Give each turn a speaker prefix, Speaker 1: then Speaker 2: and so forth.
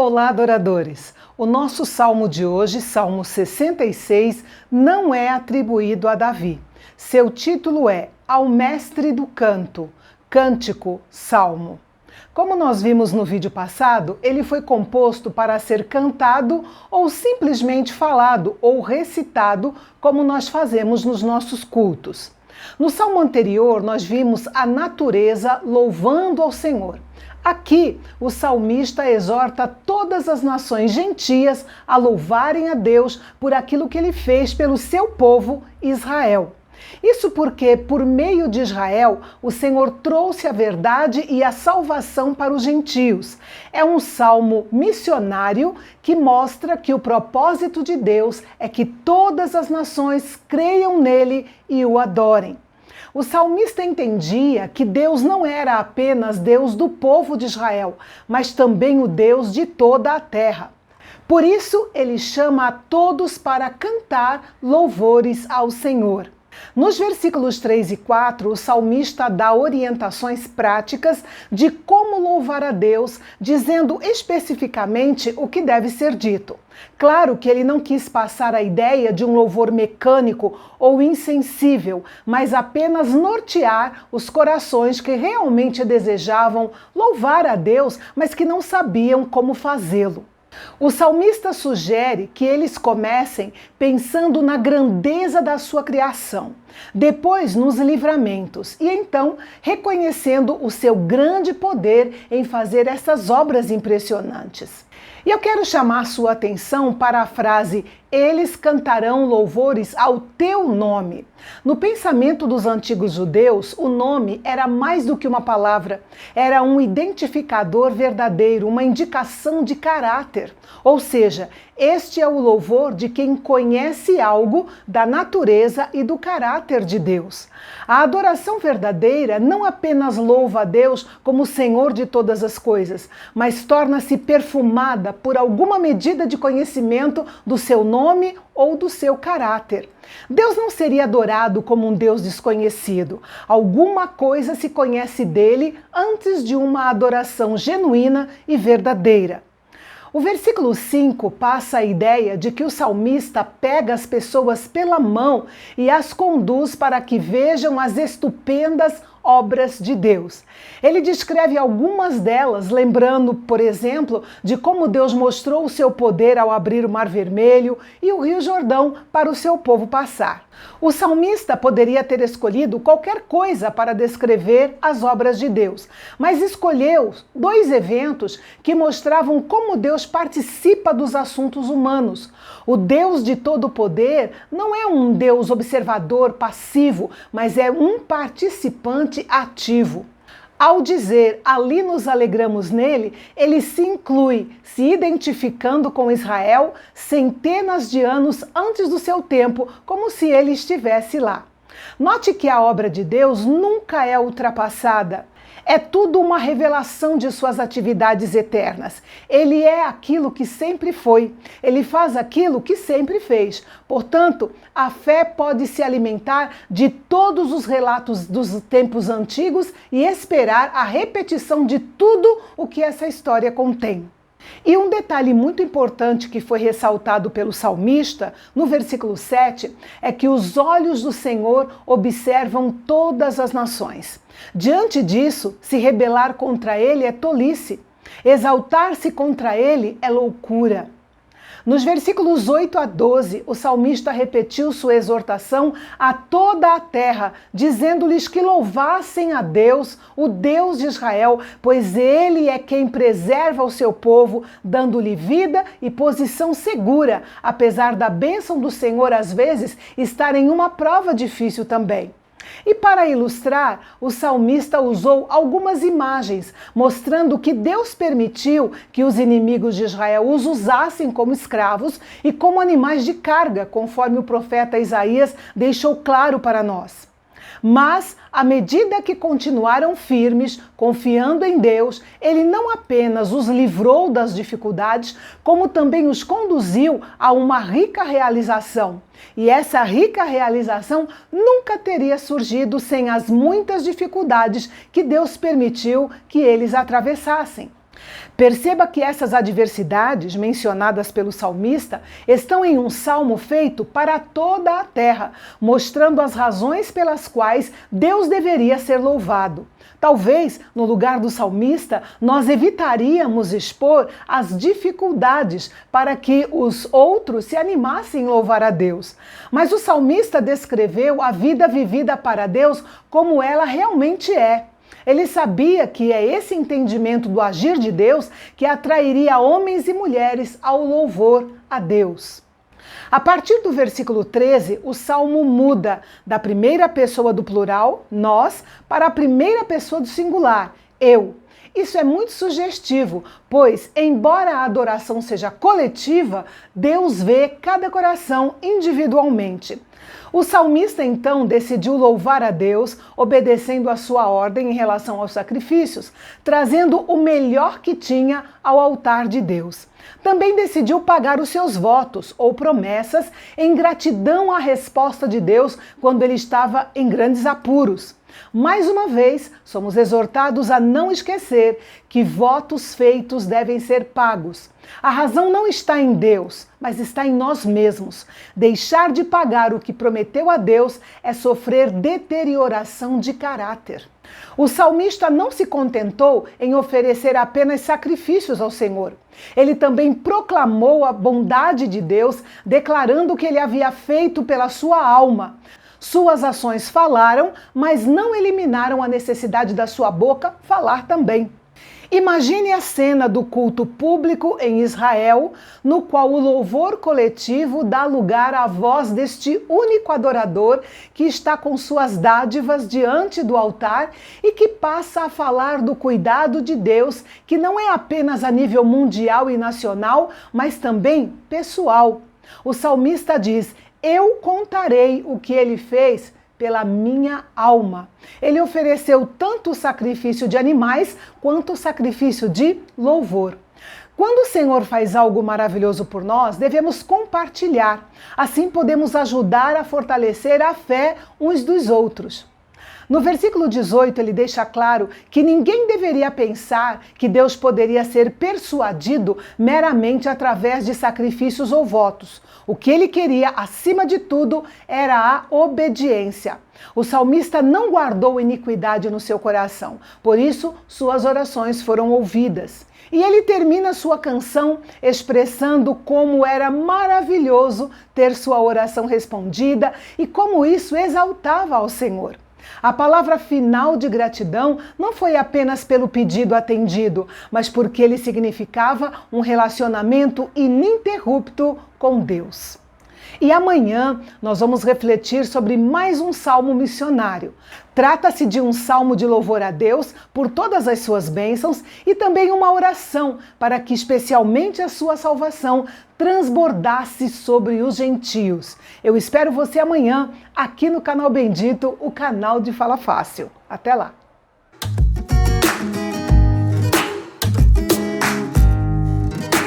Speaker 1: Olá, adoradores! O nosso salmo de hoje, Salmo 66, não é atribuído a Davi. Seu título é Ao Mestre do Canto, Cântico, Salmo. Como nós vimos no vídeo passado, ele foi composto para ser cantado ou simplesmente falado ou recitado, como nós fazemos nos nossos cultos. No salmo anterior, nós vimos a natureza louvando ao Senhor. Aqui, o salmista exorta todas as nações gentias a louvarem a Deus por aquilo que ele fez pelo seu povo Israel. Isso porque, por meio de Israel, o Senhor trouxe a verdade e a salvação para os gentios. É um salmo missionário que mostra que o propósito de Deus é que todas as nações creiam nele e o adorem. O salmista entendia que Deus não era apenas Deus do povo de Israel, mas também o Deus de toda a terra. Por isso, ele chama a todos para cantar louvores ao Senhor. Nos versículos 3 e 4, o salmista dá orientações práticas de como louvar a Deus, dizendo especificamente o que deve ser dito. Claro que ele não quis passar a ideia de um louvor mecânico ou insensível, mas apenas nortear os corações que realmente desejavam louvar a Deus, mas que não sabiam como fazê-lo. O salmista sugere que eles comecem pensando na grandeza da sua criação, depois nos livramentos e então reconhecendo o seu grande poder em fazer essas obras impressionantes. E eu quero chamar sua atenção para a frase "Eles cantarão louvores ao teu nome". No pensamento dos antigos judeus, o nome era mais do que uma palavra, era um identificador verdadeiro, uma indicação de caráter. Ou seja, este é o louvor de quem conhece algo da natureza e do caráter de Deus. A adoração verdadeira não apenas louva a Deus como Senhor de todas as coisas, mas torna-se perfumada por alguma medida de conhecimento do seu nome ou do seu caráter. Deus não seria adorado como um Deus desconhecido. Alguma coisa se conhece dele antes de uma adoração genuína e verdadeira. O versículo 5 passa a ideia de que o salmista pega as pessoas pela mão e as conduz para que vejam as estupendas obras de Deus. Ele descreve algumas delas, lembrando, por exemplo, de como Deus mostrou o seu poder ao abrir o Mar Vermelho e o Rio Jordão para o seu povo passar. O salmista poderia ter escolhido qualquer coisa para descrever as obras de Deus, mas escolheu dois eventos que mostravam como Deus participa dos assuntos humanos. O Deus de todo o poder não é um Deus observador passivo, mas é um participante ativo. Ao dizer "ali nos alegramos nele", ele se inclui, se identificando com Israel centenas de anos antes do seu tempo, como se ele estivesse lá. Note que a obra de Deus nunca é ultrapassada. É tudo uma revelação de suas atividades eternas. Ele é aquilo que sempre foi. Ele faz aquilo que sempre fez. Portanto, a fé pode se alimentar de todos os relatos dos tempos antigos e esperar a repetição de tudo o que essa história contém. E um detalhe muito importante que foi ressaltado pelo salmista, no versículo 7, é que os olhos do Senhor observam todas as nações. Diante disso, se rebelar contra ele é tolice. Exaltar-se contra ele é loucura. Nos versículos 8 a 12, o salmista repetiu sua exortação a toda a terra, dizendo-lhes que louvassem a Deus, o Deus de Israel, pois ele é quem preserva o seu povo, dando-lhe vida e posição segura, apesar da bênção do Senhor às vezes estar em uma prova difícil também. E para ilustrar, o salmista usou algumas imagens, mostrando que Deus permitiu que os inimigos de Israel os usassem como escravos e como animais de carga, conforme o profeta Isaías deixou claro para nós. Mas, à medida que continuaram firmes, confiando em Deus, ele não apenas os livrou das dificuldades, como também os conduziu a uma rica realização. E essa rica realização nunca teria surgido sem as muitas dificuldades que Deus permitiu que eles atravessassem. Perceba que essas adversidades mencionadas pelo salmista estão em um salmo feito para toda a terra, mostrando as razões pelas quais Deus deveria ser louvado. Talvez, no lugar do salmista, nós evitaríamos expor as dificuldades para que os outros se animassem em louvar a Deus. Mas o salmista descreveu a vida vivida para Deus como ela realmente é. Ele sabia que é esse entendimento do agir de Deus que atrairia homens e mulheres ao louvor a Deus. A partir do versículo 13, o salmo muda da primeira pessoa do plural, nós, para a primeira pessoa do singular, eu. Isso é muito sugestivo, pois, embora a adoração seja coletiva, Deus vê cada coração individualmente. O salmista então decidiu louvar a Deus, obedecendo a sua ordem em relação aos sacrifícios, trazendo o melhor que tinha ao altar de Deus. Também decidiu pagar os seus votos ou promessas em gratidão à resposta de Deus quando ele estava em grandes apuros. Mais uma vez, somos exortados a não esquecer que votos feitos devem ser pagos. A razão não está em Deus, mas está em nós mesmos. Deixar de pagar o que prometeu a Deus é sofrer deterioração de caráter. O salmista não se contentou em oferecer apenas sacrifícios ao Senhor. Ele também proclamou a bondade de Deus, declarando o que ele havia feito pela sua alma. Suas ações falaram, mas não eliminaram a necessidade da sua boca falar também. Imagine a cena do culto público em Israel, no qual o louvor coletivo dá lugar à voz deste único adorador que está com suas dádivas diante do altar e que passa a falar do cuidado de Deus, que não é apenas a nível mundial e nacional, mas também pessoal. O salmista diz: eu contarei o que ele fez pela minha alma. Ele ofereceu tanto o sacrifício de animais quanto o sacrifício de louvor. Quando o Senhor faz algo maravilhoso por nós, devemos compartilhar. Assim podemos ajudar a fortalecer a fé uns dos outros. No versículo 18, ele deixa claro que ninguém deveria pensar que Deus poderia ser persuadido meramente através de sacrifícios ou votos. O que ele queria, acima de tudo, era a obediência. O salmista não guardou iniquidade no seu coração, por isso suas orações foram ouvidas. E ele termina sua canção expressando como era maravilhoso ter sua oração respondida e como isso exaltava ao Senhor. A palavra final de gratidão não foi apenas pelo pedido atendido, mas porque ele significava um relacionamento ininterrupto com Deus. E amanhã nós vamos refletir sobre mais um salmo missionário. Trata-se de um salmo de louvor a Deus por todas as suas bênçãos e também uma oração para que especialmente a sua salvação transbordasse sobre os gentios. Eu espero você amanhã aqui no canal Bendito, o canal de Fala Fácil. Até lá!